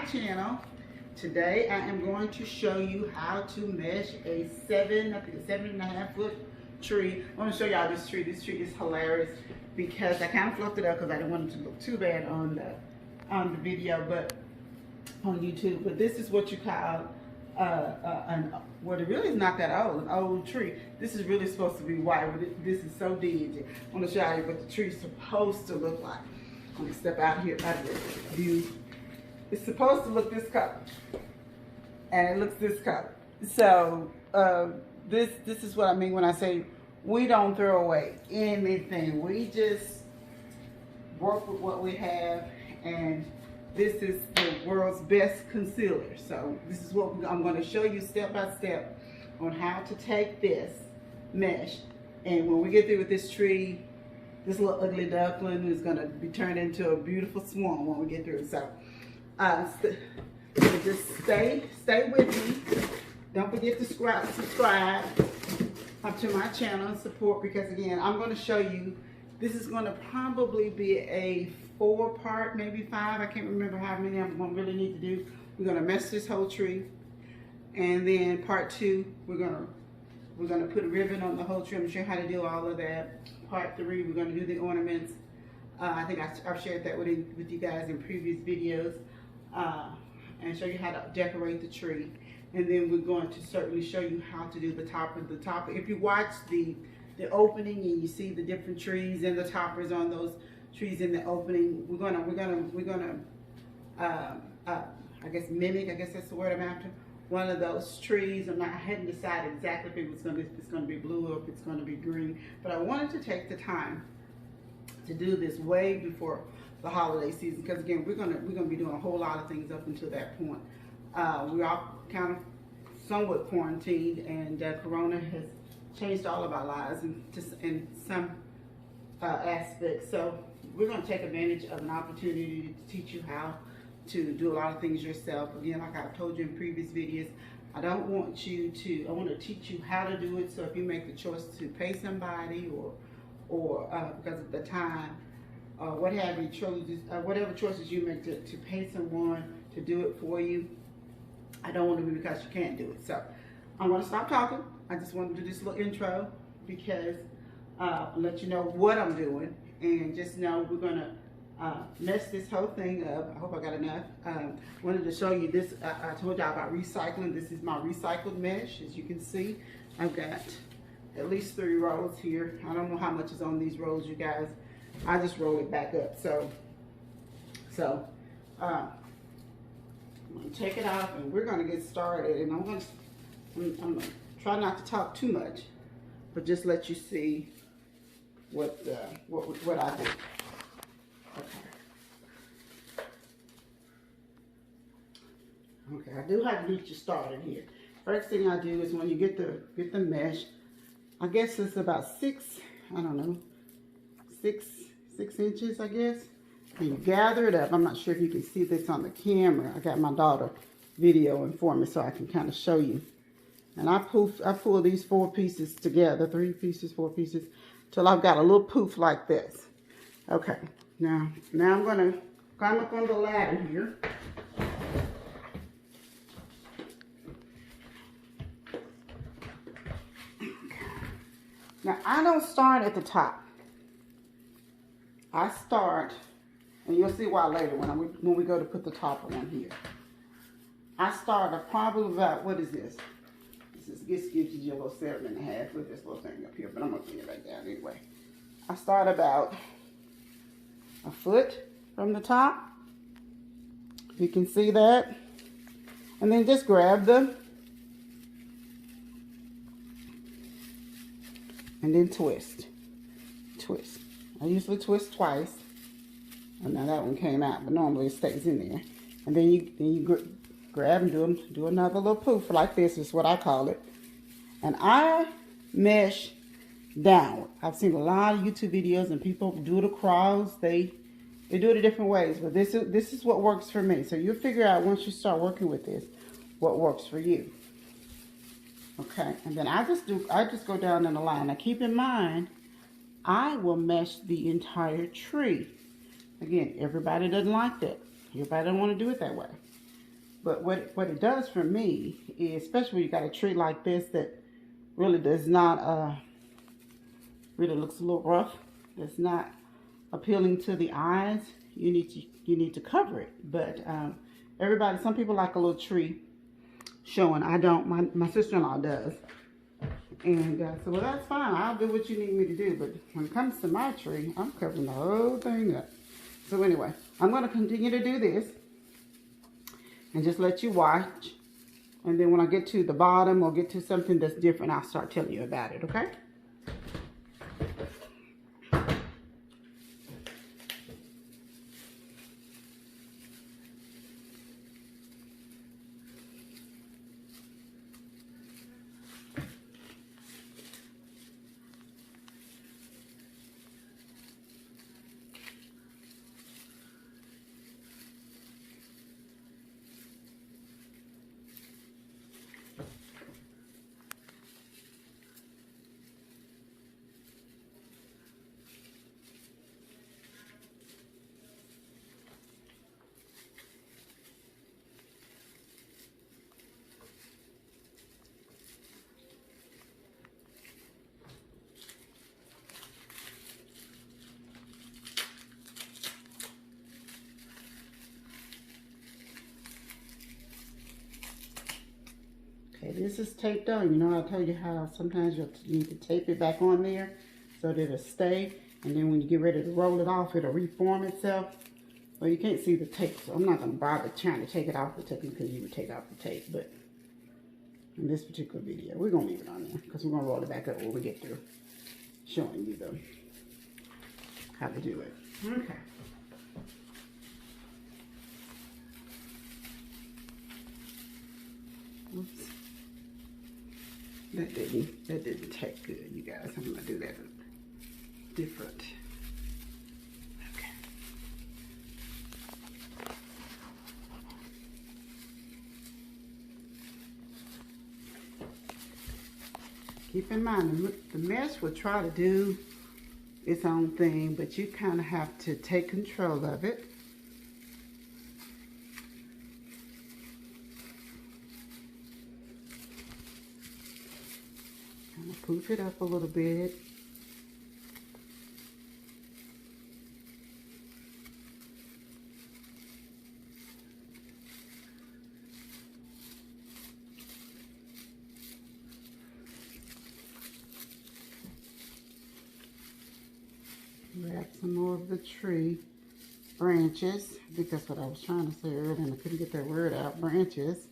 channel. Today I am going to show you how to mesh a 7.5 foot tree. I want to show y'all this tree. This tree is hilarious because I kind of fluffed it up because I didn't want it to look too bad on the video, but on YouTube. But this is what you call well, it really is not that old, an old tree. This is really supposed to be white, but this is so dingy. I want to show you what the tree is supposed to look like. I'm going to step out here out of the view. It's supposed to look this color, and it looks this color. So this is what I mean when I say we don't throw away anything. We just work with what we have, and this is the world's best concealer. So this is what I'm going to show you step by step on how to take this mesh, and when we get through with this tree, this little ugly duckling is going to be turned into a beautiful swan when we get through. So just stay with me. Don't forget to subscribe up to my channel and support, because again, I'm going to show you, this is going to probably be a 4-part, maybe 5. I can't remember how many I'm going to really need to do. We're going to mesh this whole tree, and then part 2, we're going to put a ribbon on the whole tree. I'm sure how to do all of that. Part 3, we're going to do the ornaments. I think I've shared that with you guys in previous videos, and show you how to decorate the tree. And then we're going to certainly show you how to do the topper. If you watch the opening and you see the different trees and the toppers on those trees in the opening, we're gonna I guess mimic, I guess that's the word I'm after, one of those trees. I hadn't decided exactly if it's going to be blue or if it's going to be green, but I wanted to take the time to do this way before the holiday season, because again, we're going to be doing a whole lot of things up until that point. We're all kind of somewhat quarantined, and Corona has changed all of our lives in some aspects. So we're going to take advantage of an opportunity to teach you how to do a lot of things yourself. Again, like I've told you in previous videos, I want to teach you how to do it. So if you make the choice to pay somebody or because of the time, what have you, whatever choices you make to pay someone to do it for you, I don't want to be because you can't do it. So I'm going to stop talking. I just want to do this little intro because let you know what I'm doing, and just know we're going to mess this whole thing up. I hope I got enough. Wanted to show you this. I told y'all about recycling. This is my recycled mesh. As you can see, I've got at least 3 rolls here. I don't know how much is on these rolls, you guys. I just roll it back up. So I'm going to take it off, and we're going to get started. And I'm going to try not to talk too much, but just let you see what I do. Okay, I do have to get you started here. First thing I do is when you get the mesh, I guess it's about 6 inches, I guess. And you gather it up. I'm not sure if you can see this on the camera. I got my daughter videoing for me so I can kind of show you. And I pull these 4 pieces together, 3 pieces, 4 pieces, till I've got a little poof like this. Okay, now I'm going to climb up on the ladder here. Now I don't start at the top. I start, and you'll see why later when we go to put the topper on here. I start at probably about, what is this? This gives you a little 7.5 with this little thing up here, but I'm going to bring it right down anyway. I start about a foot from the top. You can see that. And then just grab them and then twist. I usually twist twice. And now that one came out, but normally it stays in there. And then you grab and do another little poof like this is what I call it. And I mesh downward. I've seen a lot of YouTube videos and people do it across. They do it in different ways, but this is what works for me. So you'll figure out once you start working with this what works for you. Okay, and then I just go down in the line. Now keep in mind, I will mesh the entire tree. Again, everybody doesn't like that. Everybody don't want to do it that way. But what it does for me is, especially when you got a tree like this that really does not, really looks a little rough. It's not appealing to the eyes. You need to cover it. But everybody, some people like a little tree showing. I don't. My sister-in-law does. And so, well, that's fine. I'll do what you need me to do. But when it comes to my tree, I'm covering the whole thing up. So anyway, I'm going to continue to do this and just let you watch. And then when I get to the bottom or get to something that's different, I'll start telling you about it, okay? Okay, this is taped on. You know, I told you how sometimes you need to tape it back on there so that it'll stay. And then when you get ready to roll it off, it'll reform itself. Well, you can't see the tape, so I'm not going to bother trying to take it off the tape because you would take off the tape. But in this particular video, we're going to leave it on there because we're going to roll it back up when we get through showing you how to do it. Okay. Oops. That didn't tape good, you guys. I'm gonna do that different. Okay. Keep in mind, the mesh will try to do its own thing, but you kind of have to take control of it. Poof it up a little bit. Grab some more of the tree branches. I think that's what I was trying to say earlier and I couldn't get that word out. Branches.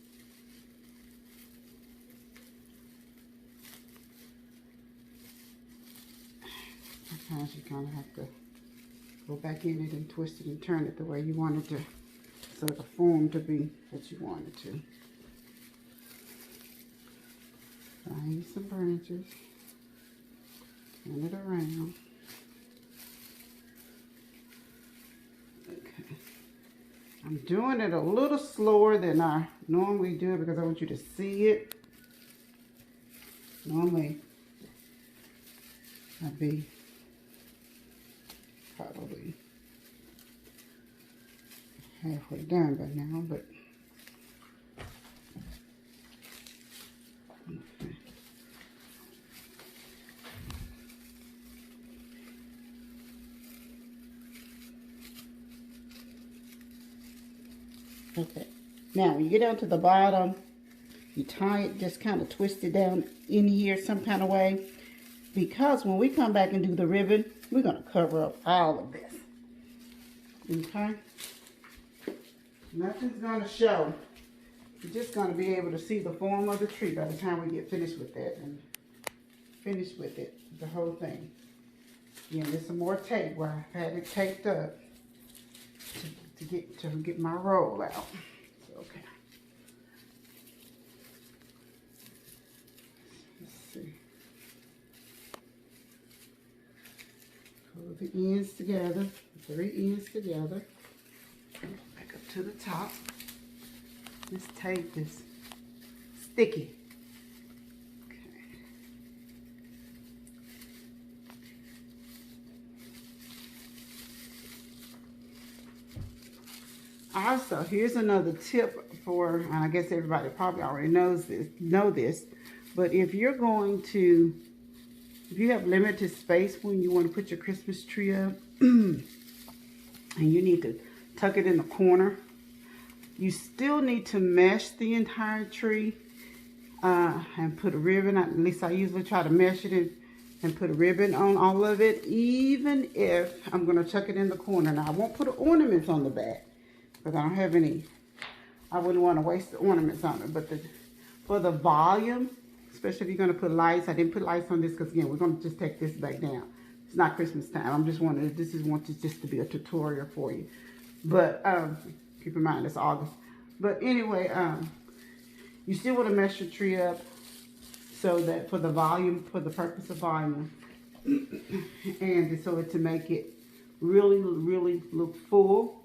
Sometimes you kind of have to go back in it and twist it and turn it the way you want it to, so the form to be what you want it to. Find some branches, turn it around. Okay. I'm doing it a little slower than I normally do because I want you to see it. Normally, I'd be probably halfway done by now, but okay. Okay, now when you get down to the bottom, you tie it, just kind of twist it down in here some kind of way, because when we come back and do the ribbon, we're going to cover up all of this. Okay? Nothing's going to show. You're just going to be able to see the form of the tree by the time we get finished with that and finished with it, the whole thing. Again, there's some more tape where I've had it taped up to get my roll out. So, okay. Let's see. Pull the ends together, 3 ends together. Back up to the top. This tape is sticky. Also, here's another tip for, and I guess everybody probably already know this, but if you're going to, if you have limited space when you want to put your Christmas tree up, and you need to tuck it in the corner, you still need to mesh the entire tree and put a ribbon, at least I usually try to mesh it in, and put a ribbon on all of it, even if I'm going to tuck it in the corner. Now, I won't put ornaments on the back, because I don't have any, I wouldn't want to waste the ornaments on it. But for the volume, especially if you're going to put lights, I didn't put lights on this because, again, we're going to just take this back down. It's not Christmas time. I'm just wanting, this is wanted just to be a tutorial for you. But keep in mind, it's August. But anyway, you still want to mesh your tree up so that for the volume, for the purpose of volume, and so to make it really, really look full.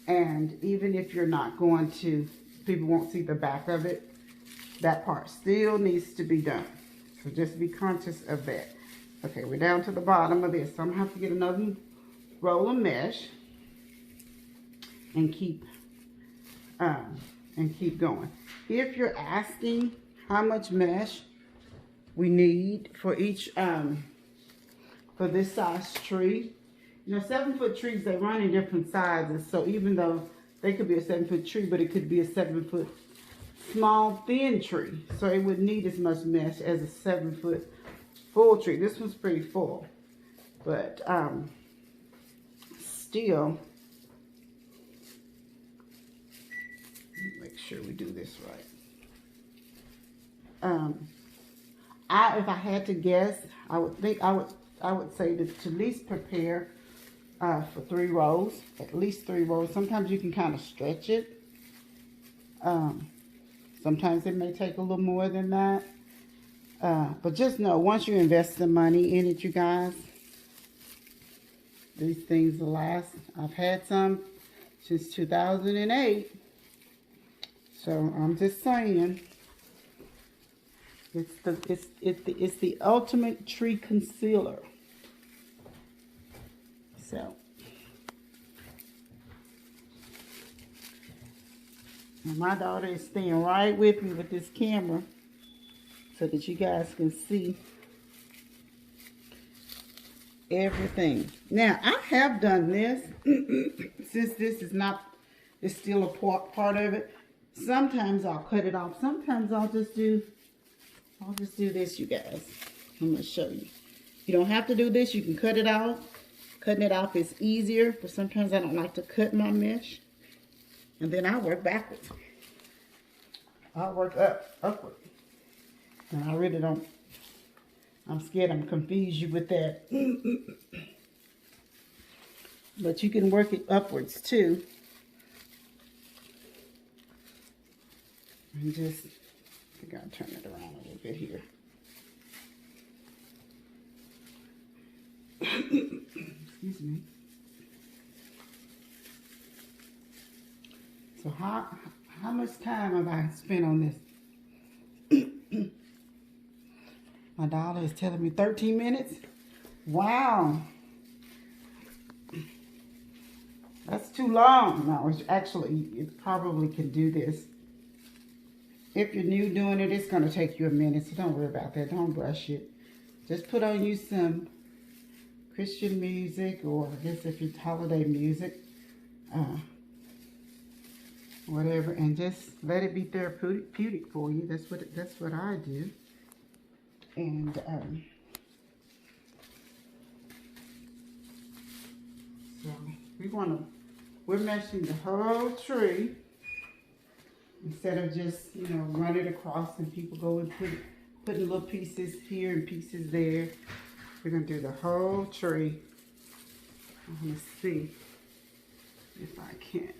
And even if you're not going to, people won't see the back of it, that part still needs to be done. So just be conscious of that. Okay, we're down to the bottom of this. So I'm going to have to get another roll of mesh and keep going. If you're asking how much mesh we need for each, for this size tree, you know, 7-foot trees, they run in different sizes. So even though they could be a 7-foot tree, but it could be a 7-foot small, thin tree. So it would need as much mesh as a 7-foot full tree. This one's pretty full, but still, make sure we do this right. If I had to guess, I would say to at least prepare for 3 rows, at least 3 rows. Sometimes you can kind of stretch it. Sometimes it may take a little more than that. But just know, once you invest the money in it, you guys, these things will last. I've had some since 2008. So I'm just saying, it's the ultimate tree concealer. So, and my daughter is staying right with me with this camera so that you guys can see everything. Now, I have done this, since this is not, it's still a part of it. Sometimes I'll cut it off. Sometimes I'll just do this, you guys. I'm going to show you. You don't have to do this. You can cut it off. Cutting it off is easier, but sometimes I don't like to cut my mesh. And then I work backwards. I'll work upward. And I really don't, I'm scared I'm confuse you with that. But you can work it upwards too. And just, I think I'll turn it around a little bit here. Excuse me. So how much time have I spent on this? My daughter is telling me 13 minutes. Wow. That's too long. No, actually, it probably can do this. If you're new doing it, it's going to take you a minute, so don't worry about that. Don't rush it. Just put on you some Christian music, or I guess if it's holiday music, whatever, and just let it be therapeutic for you. That's what I do. And so we're meshing the whole tree instead of just, you know, run it across and people go and putting little pieces here and pieces there. We're gonna do the whole tree. I'm gonna see if I can.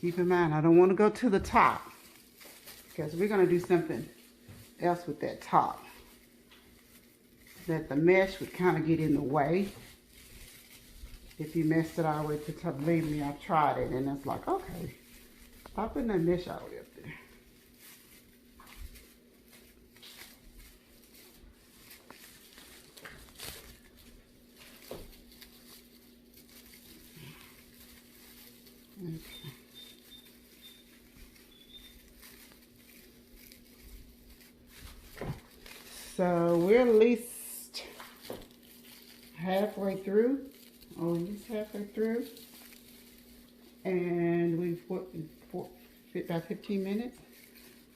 Keep in mind, I don't want to go to the top, because we're going to do something else with that top. That the mesh would kind of get in the way. If you messed it all the way to the top, believe me, I tried it, and it's like, okay, stop putting that mesh all the way up there. So we're at least halfway through, or at least halfway through. And we've put about 15 minutes,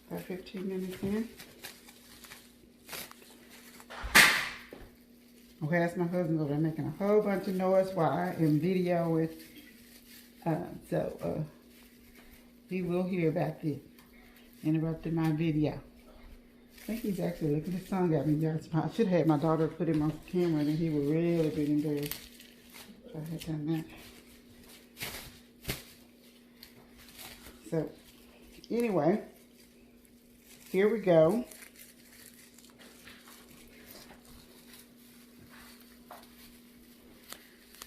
about 15 minutes in. Okay, that's my husband over there making a whole bunch of noise while I am videoing. So he will hear about this. Interrupted my video. I think he's actually looking at the song at me. I should have had my daughter put him on camera, and he would really be embarrassed if I had done that. So, anyway, here we go.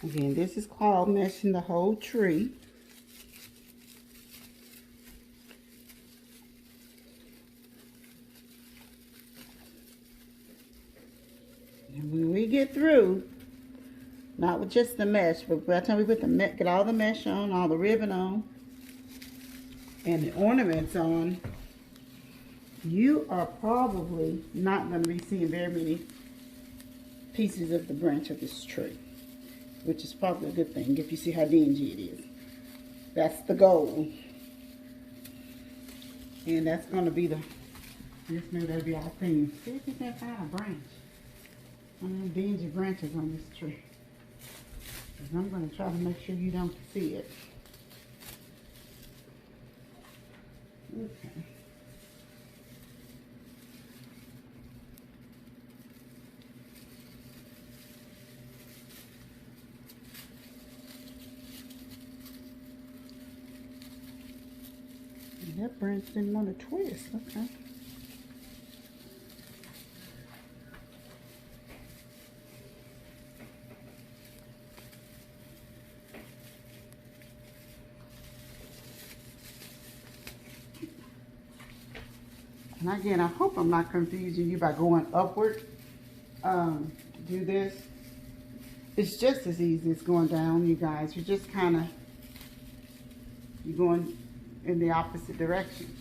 Again, this is called meshing the whole tree. And when we get through, not with just the mesh, but by the time we put get all the mesh on, all the ribbon on, and the ornaments on, you are probably not going to be seeing very many pieces of the branch of this tree, which is probably a good thing if you see how dingy it is. That's the goal. And that's going to be I guess maybe that'll be our theme. See if you can find a branch. One of them dingy branches on this tree. Because I'm going to try to make sure you don't see it. Okay. That branch didn't want to twist. Okay. And again, I hope I'm not confusing you by going upward. Do this. It's just as easy as going down, you guys. You're just kind of, you're going in the opposite direction.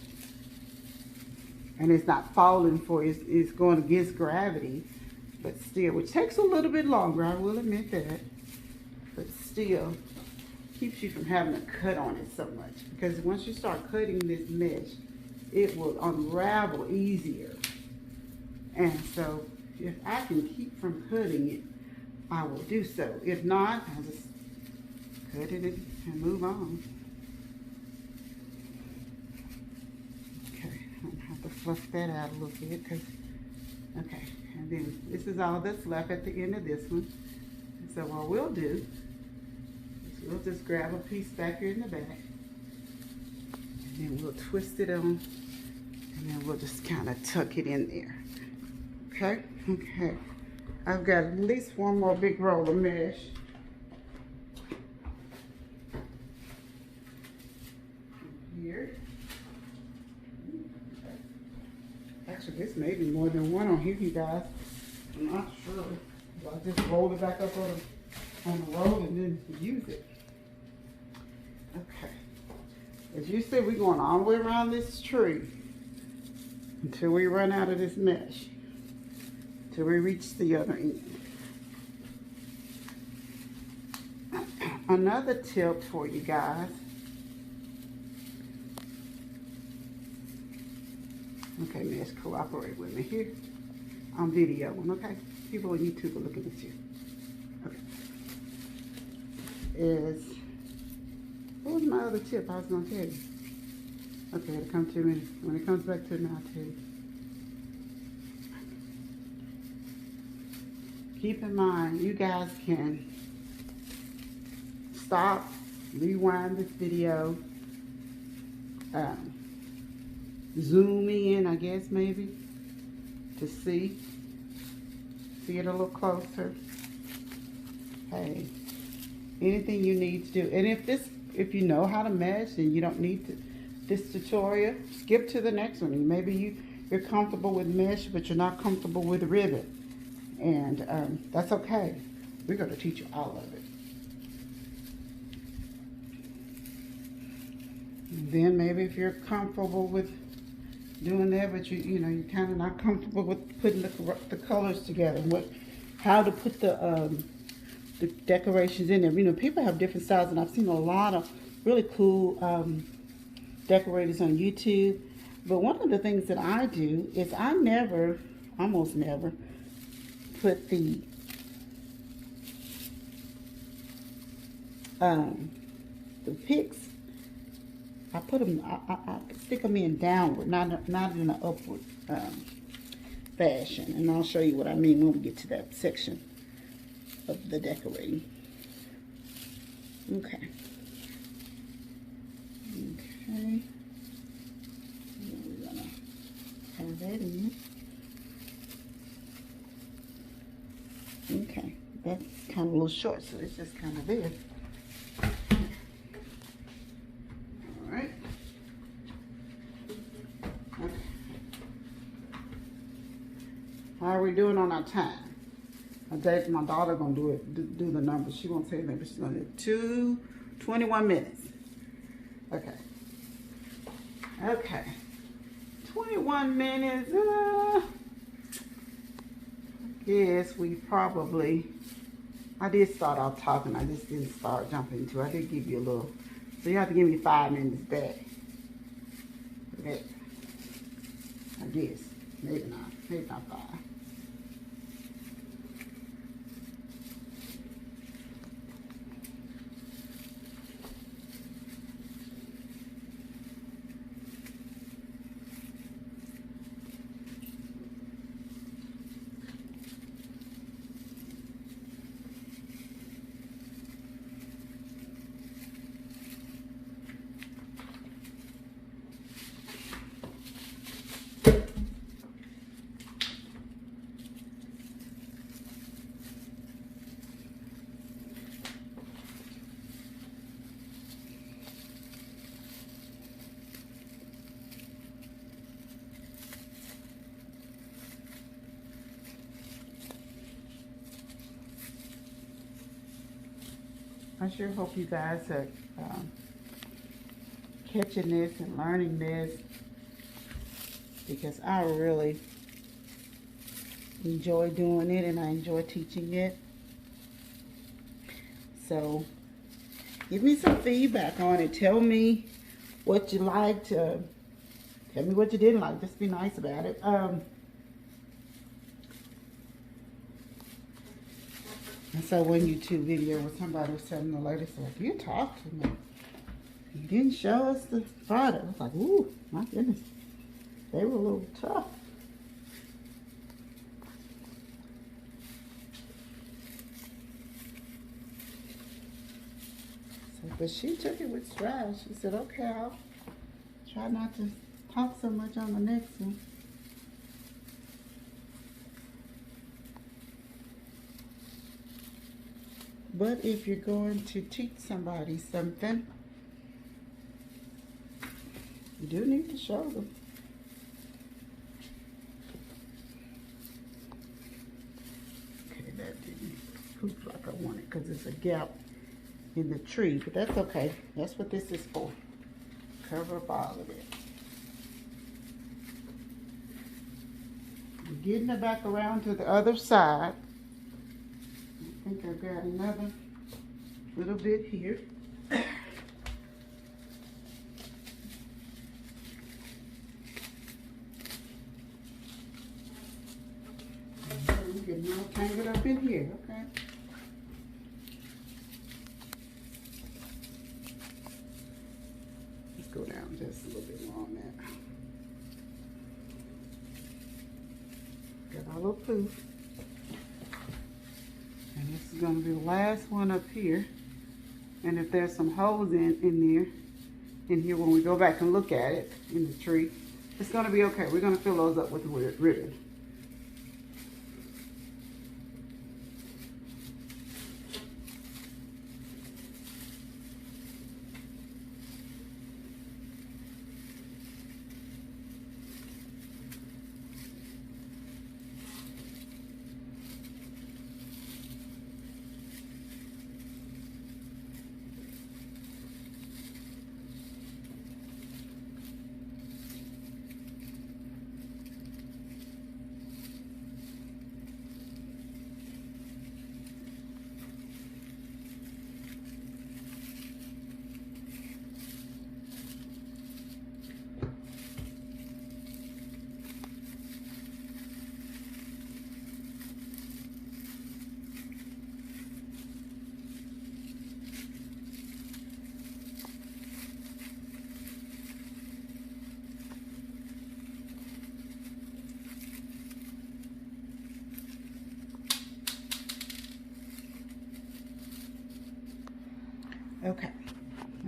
And it's not falling for you. It's going against gravity. But still, which takes a little bit longer, I will admit that. But still, keeps you from having to cut on it so much. Because once you start cutting this mesh, it will unravel easier. And so, if I can keep from cutting it, I will do so. If not, I'll just cut it and move on. Okay, I'm going to have to fluff that out a little bit. Okay, and then this is all that's left at the end of this one. And so what we'll do is we'll just grab a piece back here in the back. And then we'll twist it on. And then we'll just kind of tuck it in there. Okay? Okay. I've got at least one more big roll of mesh. Here. Actually, this may be more than one on here, you guys. I'm not sure. I'll just roll it back up on the roll and then use it. Okay. As you see, we're going all the way around this tree until we run out of this mesh, till we reach the other end. Another tip for you guys. Okay, mesh, cooperate with me here. I'm videoing, okay? People on YouTube are looking at you. Okay. What was my other tip I was going to tell you? Okay, it'll come to me. When it comes back to me, I'll tell you. Keep in mind, you guys can stop, rewind this video, zoom in, I guess, maybe, to see it a little closer. Hey, anything you need to do. And if you know how to mesh and you don't need this tutorial, skip to the next one. Maybe you're comfortable with mesh, but you're not comfortable with ribbon. And that's okay. We're going to teach you all of it. And then maybe if you're comfortable with doing that, but you know, you're kind of not comfortable with putting the colors together, how to put the decorations in there. You know, people have different styles, and I've seen a lot of really cool decorators on YouTube. But one of the things that I do is I almost never put the picks. I put them, I stick them in downward, not in an upward fashion. And I'll show you what I mean when we get to that section of the decorating. Okay. Okay. We're gonna have that in. Okay. That's kind of a little short, so it's just kind of there. Alright. Okay. How are we doing on our time? My daughter gonna do the numbers. She won't say anything, but she's gonna do 21 minutes. Okay. Okay. 21 minutes. Yes, we probably. I did start off talking. I just didn't start jumping into it. I did give you a little. So you have to give me 5 minutes back. Okay. I guess. Maybe not. Maybe not 5. I sure hope you guys are catching this and learning this, because I really enjoy doing it and I enjoy teaching it. So give me some feedback on it. Tell me what you liked. Tell me what you didn't like. Just be nice about it. I saw one YouTube video where somebody was telling the lady, so like, you talked to me. You didn't show us the product. I was like, ooh, my goodness. They were a little tough. So, but she took it with stride. She said, okay, I'll try not to talk so much on the next one. But if you're going to teach somebody something, you do need to show them. Okay, that didn't poof like I wanted because there's a gap in the tree, but that's okay. That's what this is for. Cover up all of it. We're getting it back around to the other side. I think I've got another little bit here. I'm getting all tangled up in here, okay? Let's go down just a little bit more on that. Got our little poof. And this is going to be the last one up here. And if there's some holes in here when we go back and look at it in the tree, it's going to be okay. We're going to fill those up with ribbon.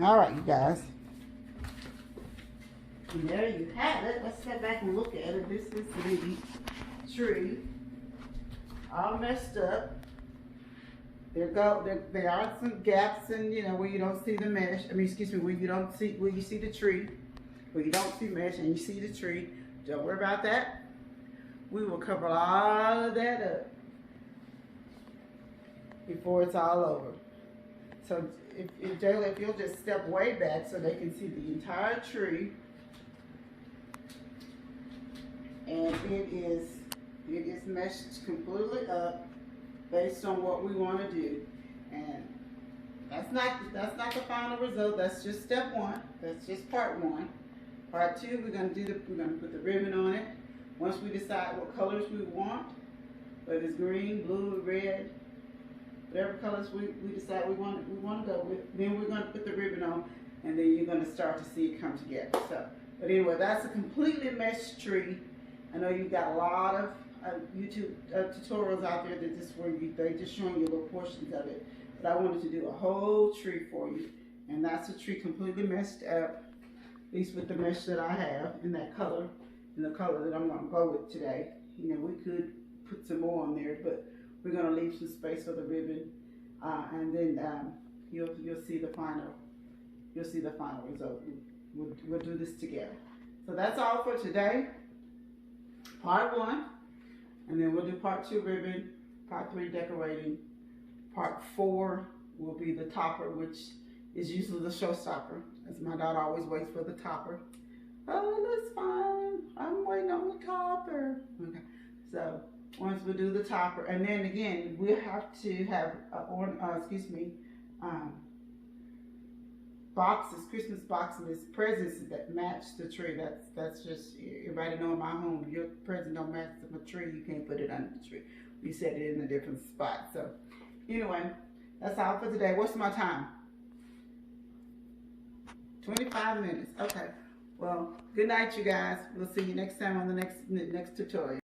All right, you guys. And there you have it. Let's step back and look at it. This is the tree, all messed up. There are some gaps in, you know, where you don't see the mesh. I mean, excuse me, where you see the tree, where you don't see mesh and you see the tree. Don't worry about that. We will cover all of that up before it's all over. So if Jayla, if you'll just step way back so they can see the entire tree. And it is meshed completely up based on what we want to do. And that's not the final result. That's just step one. That's just part one. Part two, we're gonna put the ribbon on it. Once we decide what colors we want, whether it's green, blue, red, whatever colors we decide we want to go with, then we're gonna put the ribbon on, and then you're gonna start to see it come together. So, but anyway, that's a completely meshed tree. I know you've got a lot of YouTube tutorials out there that they just showing you little portions of it. But I wanted to do a whole tree for you, and that's a tree completely meshed up, at least with the mesh that I have in that color, in the color that I'm gonna go with today. You know, we could put some more on there, but we're gonna leave some space for the ribbon, and then you'll see the final result. We'll do this together. So that's all for today. Part one, and then we'll do part two, ribbon, part three, decorating. Part four will be the topper, which is usually the showstopper, as my daughter always waits for the topper. Oh, that's fine. I'm waiting on the topper. Okay. So once we do the topper, and then again, we'll have to have boxes, Christmas boxes, presents that match the tree. That's just, everybody know in my home, your present don't match the tree, you can't put it under the tree. We set it in a different spot. So anyway, that's all for today. What's my time? 25 minutes. Okay. Well, good night, you guys. We'll see you next time on the next tutorial.